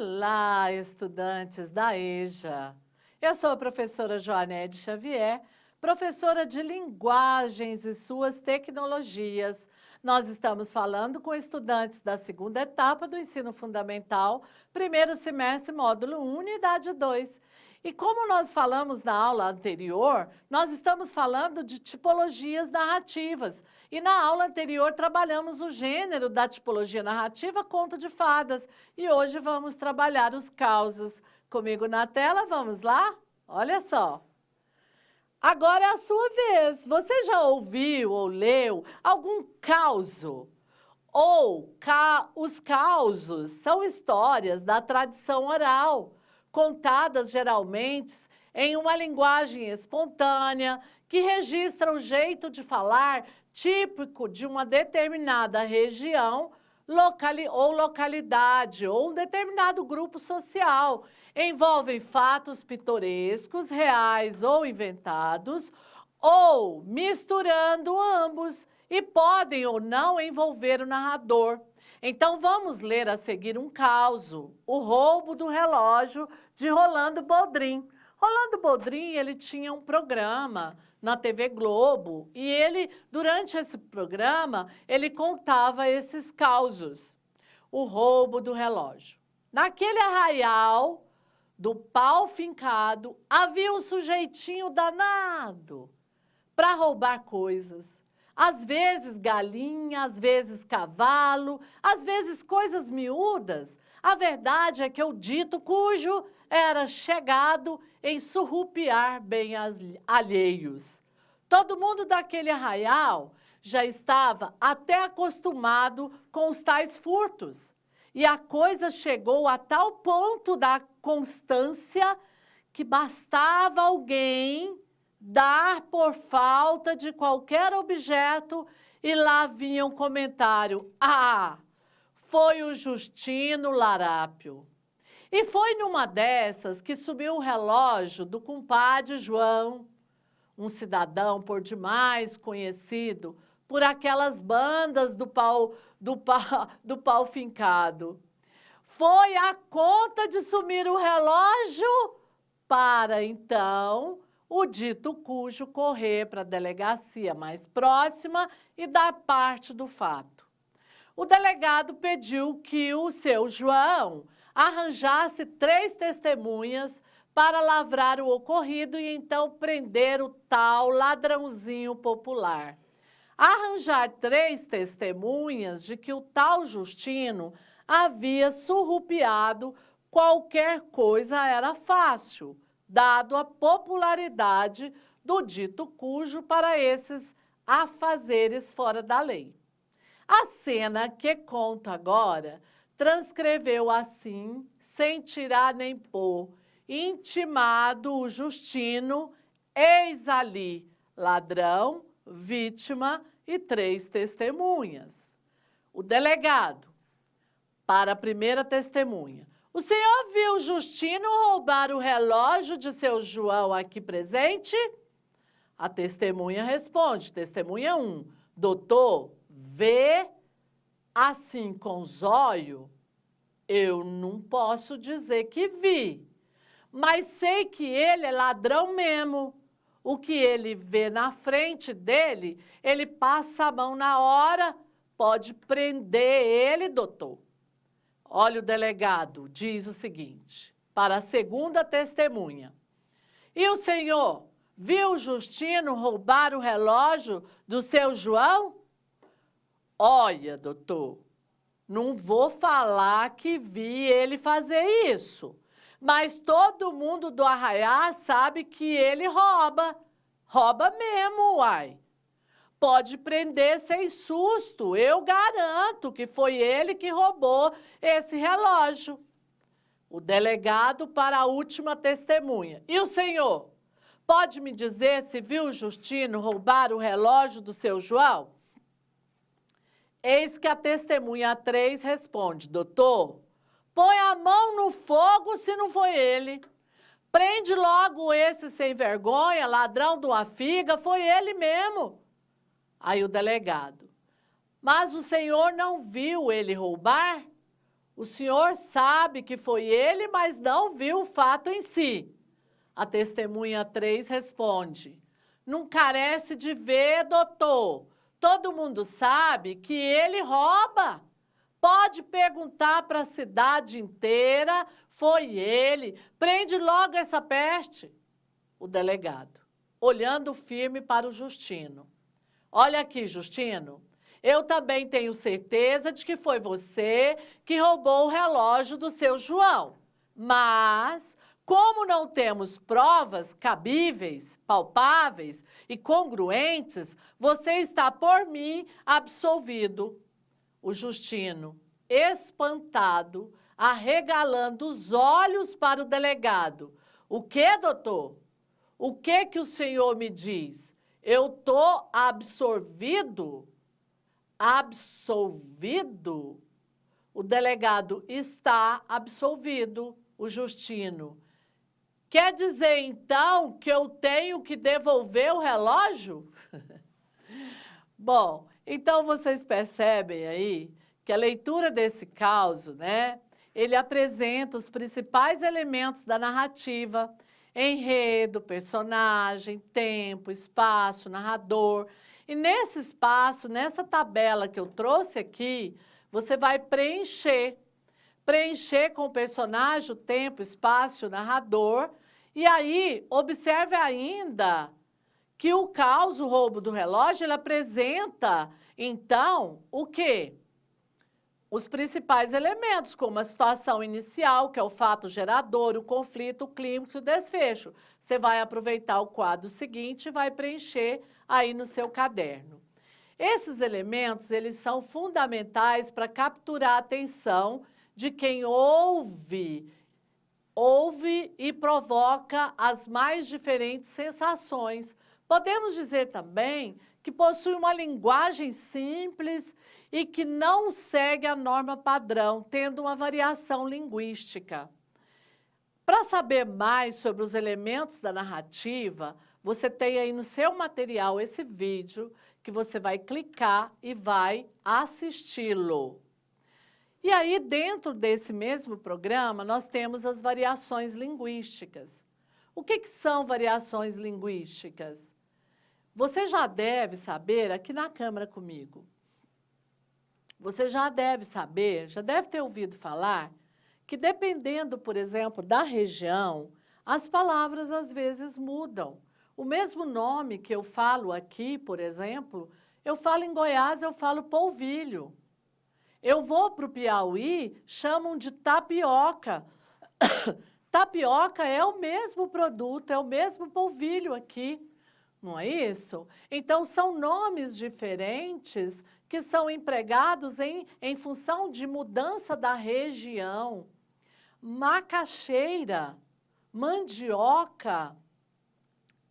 Olá, estudantes da EJA. Eu sou a professora Joanete Xavier, professora de Linguagens e suas tecnologias. Nós estamos falando com estudantes da segunda etapa do ensino fundamental, primeiro semestre, módulo 1, unidade 2. E como nós falamos na aula anterior, nós estamos falando de tipologias narrativas. E na aula anterior trabalhamos o gênero da tipologia narrativa, conto de fadas. E hoje vamos trabalhar os causos. Comigo na tela, vamos lá? Olha só. Agora é a sua vez. Você já ouviu ou leu algum causo? Os causos são histórias da tradição oral, contadas geralmente em uma linguagem espontânea, que registra o jeito de falar típico de uma determinada região ou localidade, ou um determinado grupo social. Envolvem fatos pitorescos, reais ou inventados, ou misturando ambos, e podem ou não envolver o narrador. Então, vamos ler a seguir um causo, O Roubo do Relógio, de Rolando Boldrin. Rolando Boldrin, ele tinha um programa na TV Globo, e ele, durante esse programa, ele contava esses causos. O roubo do relógio. Naquele arraial do pau fincado, havia um sujeitinho danado para roubar coisas. Às vezes galinha, às vezes cavalo, às vezes coisas miúdas. A verdade é que o dito cujo era chegado em surrupiar bem alheios. Todo mundo daquele arraial já estava até acostumado com os tais furtos. E a coisa chegou a tal ponto da constância que bastava alguém dar por falta de qualquer objeto e lá vinha um comentário: ah, foi o Justino Larápio. E foi numa dessas que subiu o relógio do compadre João, um cidadão por demais conhecido por aquelas bandas do pau fincado. Foi a conta de sumir o relógio para, então, o dito cujo correr para a delegacia mais próxima e dar parte do fato. O delegado pediu que o seu João arranjasse 3 testemunhas para lavrar o ocorrido e então prender o tal ladrãozinho popular. Arranjar 3 testemunhas de que o tal Justino havia surrupiado qualquer coisa era fácil, dado a popularidade do dito cujo para esses afazeres fora da lei. A cena que conto agora transcreveu assim, sem tirar nem pôr, intimado o Justino, eis ali ladrão, vítima e 3 testemunhas. O delegado, para a primeira testemunha: o senhor viu Justino roubar o relógio de seu João aqui presente? A testemunha responde, testemunha 1, doutor, vê assim com os olhos, eu não posso dizer que vi, mas sei que ele é ladrão mesmo. O que ele vê na frente dele, ele passa a mão na hora, pode prender ele, doutor. Olha, o delegado diz o seguinte, para a segunda testemunha: e o senhor viu Justino roubar o relógio do seu João? Olha, doutor, não vou falar que vi ele fazer isso, mas todo mundo do arraiá sabe que ele rouba. Rouba mesmo, uai. Pode prender sem susto, eu garanto que foi ele que roubou esse relógio. O delegado para a última testemunha: e o senhor, pode me dizer se viu o Justino roubar o relógio do seu João? Eis que a testemunha 3 responde: doutor, põe a mão no fogo se não foi ele. Prende logo esse sem vergonha, ladrão de uma figa, foi ele mesmo. Aí o delegado: mas o senhor não viu ele roubar? O senhor sabe que foi ele, mas não viu o fato em si. A testemunha 3 responde: não carece de ver, doutor. Todo mundo sabe que ele rouba. Pode perguntar para a cidade inteira, foi ele. Prende logo essa peste. O delegado, olhando firme para o Justino. Olha aqui, Justino, eu também tenho certeza de que foi você que roubou o relógio do seu João. Mas, como não temos provas cabíveis, palpáveis e congruentes, você está por mim absolvido. O Justino, espantado, arregalando os olhos para o delegado. O que, doutor? O que o senhor me diz? Eu estou absolvido? Absolvido? O delegado está absolvido, o Justino. Quer dizer, então, que eu tenho que devolver o relógio? Bom, então vocês percebem aí que a leitura desse caso, né, ele apresenta os principais elementos da narrativa: enredo, personagem, tempo, espaço, narrador. E nesse espaço, nessa tabela que eu trouxe aqui, você vai preencher com o personagem, o tempo, espaço, o narrador. E aí, observe ainda que o caos, o roubo do relógio, ele apresenta, então, o quê? Os principais elementos, como a situação inicial, que é o fato gerador, o conflito, o clímax e o desfecho. Você vai aproveitar o quadro seguinte e vai preencher aí no seu caderno. Esses elementos, eles são fundamentais para capturar a atenção de quem ouve e provoca as mais diferentes sensações. Podemos dizer também que possui uma linguagem simples e que não segue a norma padrão, tendo uma variação linguística. Para saber mais sobre os elementos da narrativa, você tem aí no seu material esse vídeo que você vai clicar e vai assisti-lo. E aí, dentro desse mesmo programa, nós temos as variações linguísticas. O que são variações linguísticas? Você já deve saber, aqui na câmera comigo, você já deve saber, já deve ter ouvido falar, que dependendo, por exemplo, da região, as palavras às vezes mudam. O mesmo nome que eu falo aqui, por exemplo, eu falo em Goiás, eu falo polvilho. Eu vou para o Piauí, chamam de tapioca. Tapioca é o mesmo produto, é o mesmo polvilho aqui, não é isso? Então, são nomes diferentes que são empregados em função de mudança da região. Macaxeira, mandioca,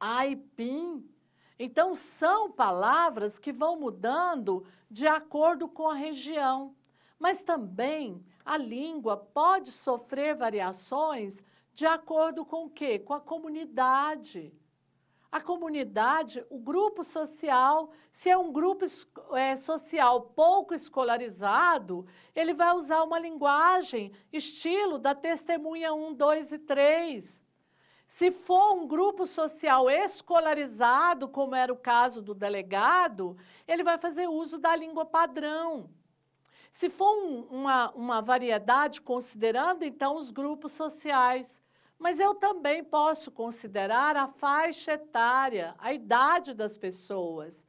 aipim. Então, são palavras que vão mudando de acordo com a região. Mas também a língua pode sofrer variações de acordo com o quê? Com a comunidade. A comunidade, o grupo social, se é um grupo social pouco escolarizado, ele vai usar uma linguagem, estilo da testemunha 1, 2 e 3. Se for um grupo social escolarizado, como era o caso do delegado, ele vai fazer uso da língua padrão. Se for uma variedade, considerando, então, os grupos sociais. Mas eu também posso considerar a faixa etária, a idade das pessoas.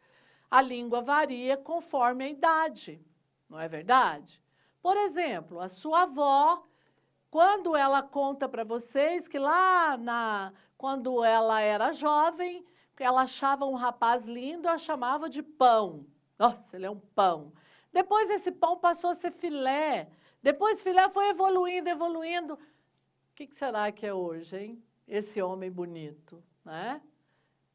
A língua varia conforme a idade, não é verdade? Por exemplo, a sua avó, quando ela conta para vocês que quando ela era jovem, ela achava um rapaz lindo, a chamava de pão. Nossa, ele é um pão. Depois esse pão passou a ser filé. Depois filé foi evoluindo, evoluindo. O que será que é hoje, hein? Esse homem bonito, né?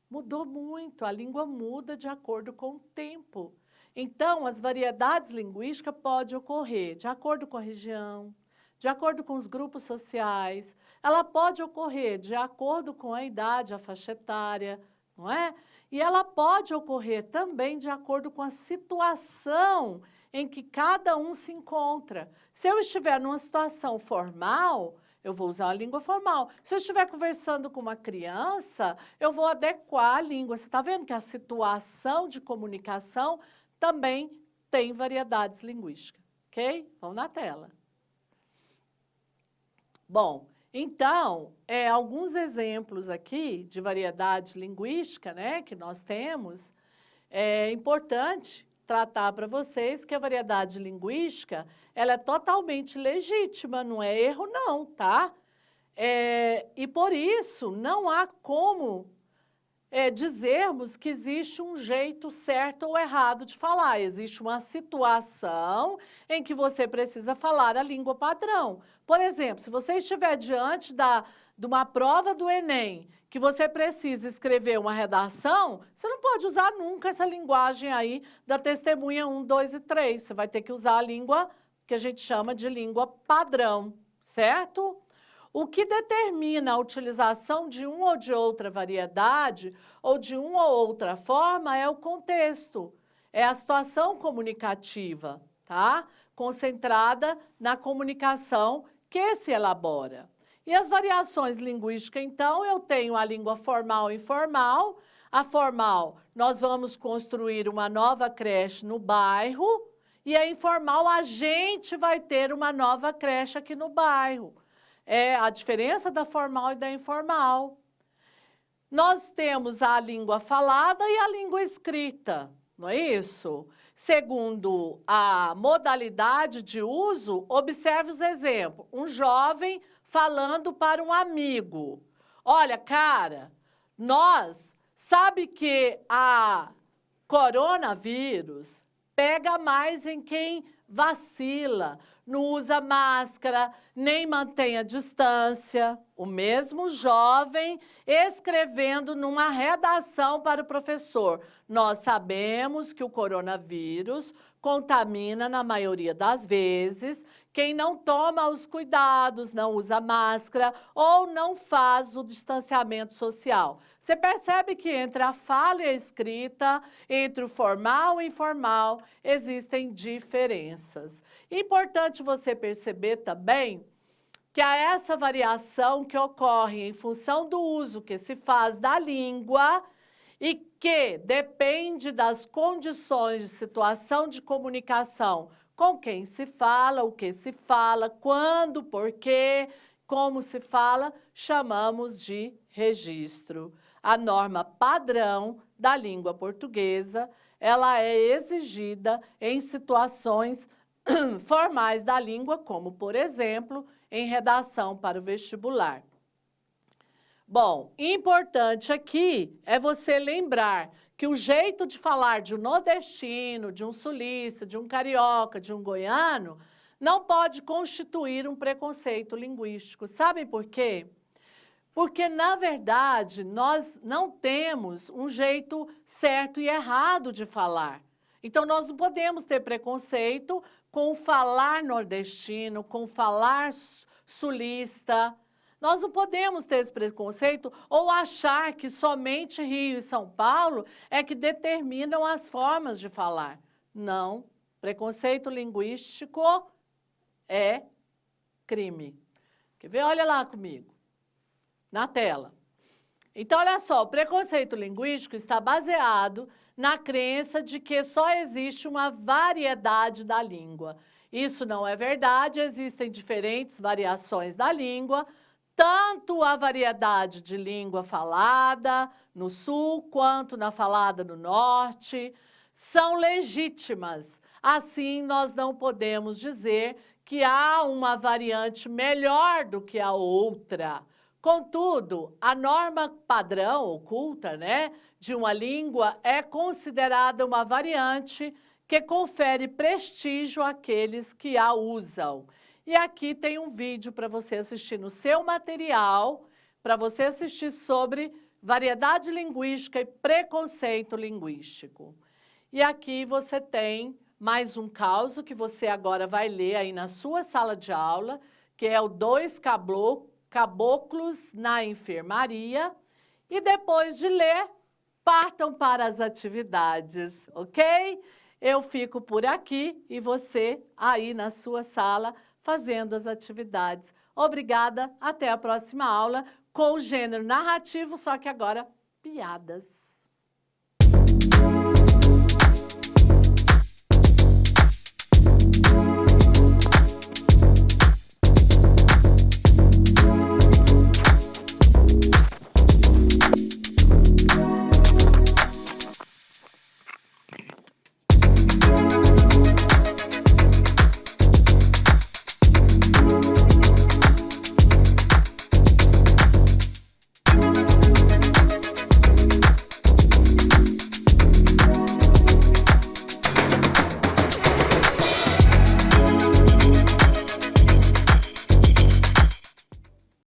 Mudou muito, a língua muda de acordo com o tempo. Então, as variedades linguísticas podem ocorrer de acordo com a região, de acordo com os grupos sociais. Ela pode ocorrer de acordo com a idade, a faixa etária, não é? E ela pode ocorrer também de acordo com a situação em que cada um se encontra. Se eu estiver numa situação formal, eu vou usar a língua formal. Se eu estiver conversando com uma criança, eu vou adequar a língua. Você está vendo que a situação de comunicação também tem variedades linguísticas, ok? Vamos na tela. Bom, então, alguns exemplos aqui de variedade linguística, né, que nós temos. É importante tratar para vocês que a variedade linguística, ela é totalmente legítima, não é erro não, tá? E por isso, não há como dizermos que existe um jeito certo ou errado de falar. Existe uma situação em que você precisa falar a língua padrão. Por exemplo, se você estiver diante de uma prova do Enem, que você precisa escrever uma redação, você não pode usar nunca essa linguagem aí da testemunha 1, 2 e 3. Você vai ter que usar a língua que a gente chama de língua padrão, certo? O que determina a utilização de uma ou de outra variedade ou de uma ou outra forma é o contexto, é a situação comunicativa, tá? Concentrada na comunicação que se elabora. E as variações linguísticas, então, eu tenho a língua formal e informal. A formal, nós vamos construir uma nova creche no bairro, e a informal, a gente vai ter uma nova creche aqui no bairro. É a diferença da formal e da informal. Nós temos a língua falada e a língua escrita, não é isso? Segundo a modalidade de uso, observe os exemplos. Um jovem falando para um amigo. Olha, cara, sabe que a coronavírus pega mais em quem vacila, não usa máscara, nem mantém a distância. O mesmo jovem escrevendo numa redação para o professor. Nós sabemos que o coronavírus contamina na maioria das vezes quem não toma os cuidados, não usa máscara ou não faz o distanciamento social. Você percebe que entre a fala e a escrita, entre o formal e o informal, existem diferenças. Importante você perceber também que há essa variação que ocorre em função do uso que se faz da língua e que depende das condições de situação de comunicação com quem se fala, o que se fala, quando, por quê, como se fala, chamamos de registro. A norma padrão da língua portuguesa, ela é exigida em situações formais da língua, como, por exemplo, em redação para o vestibular. Bom, importante aqui é você lembrar que o jeito de falar de um nordestino, de um sulista, de um carioca, de um goiano, não pode constituir um preconceito linguístico. Sabe por quê? Porque, na verdade, nós não temos um jeito certo e errado de falar. Então, nós não podemos ter preconceito com o falar nordestino, com o falar sulista. Nós não podemos ter esse preconceito ou achar que somente Rio e São Paulo é que determinam as formas de falar. Não. Preconceito linguístico é crime. Quer ver? Olha lá comigo, na tela. Então, olha só, o preconceito linguístico está baseado na crença de que só existe uma variedade da língua. Isso não é verdade, existem diferentes variações da língua, tanto a variedade de língua falada no sul, quanto na falada no norte, são legítimas. Assim, nós não podemos dizer que há uma variante melhor do que a outra. Contudo, a norma padrão oculta, né, de uma língua é considerada uma variante que confere prestígio àqueles que a usam. E aqui tem um vídeo para você assistir no seu material, para você assistir sobre variedade linguística e preconceito linguístico. E aqui você tem mais um caso que você agora vai ler aí na sua sala de aula, que é o 2 caboclos na enfermaria. E depois de ler, partam para as atividades, ok? Eu fico por aqui e você aí na sua sala fazendo as atividades. Obrigada, até a próxima aula com o gênero narrativo, só que agora piadas.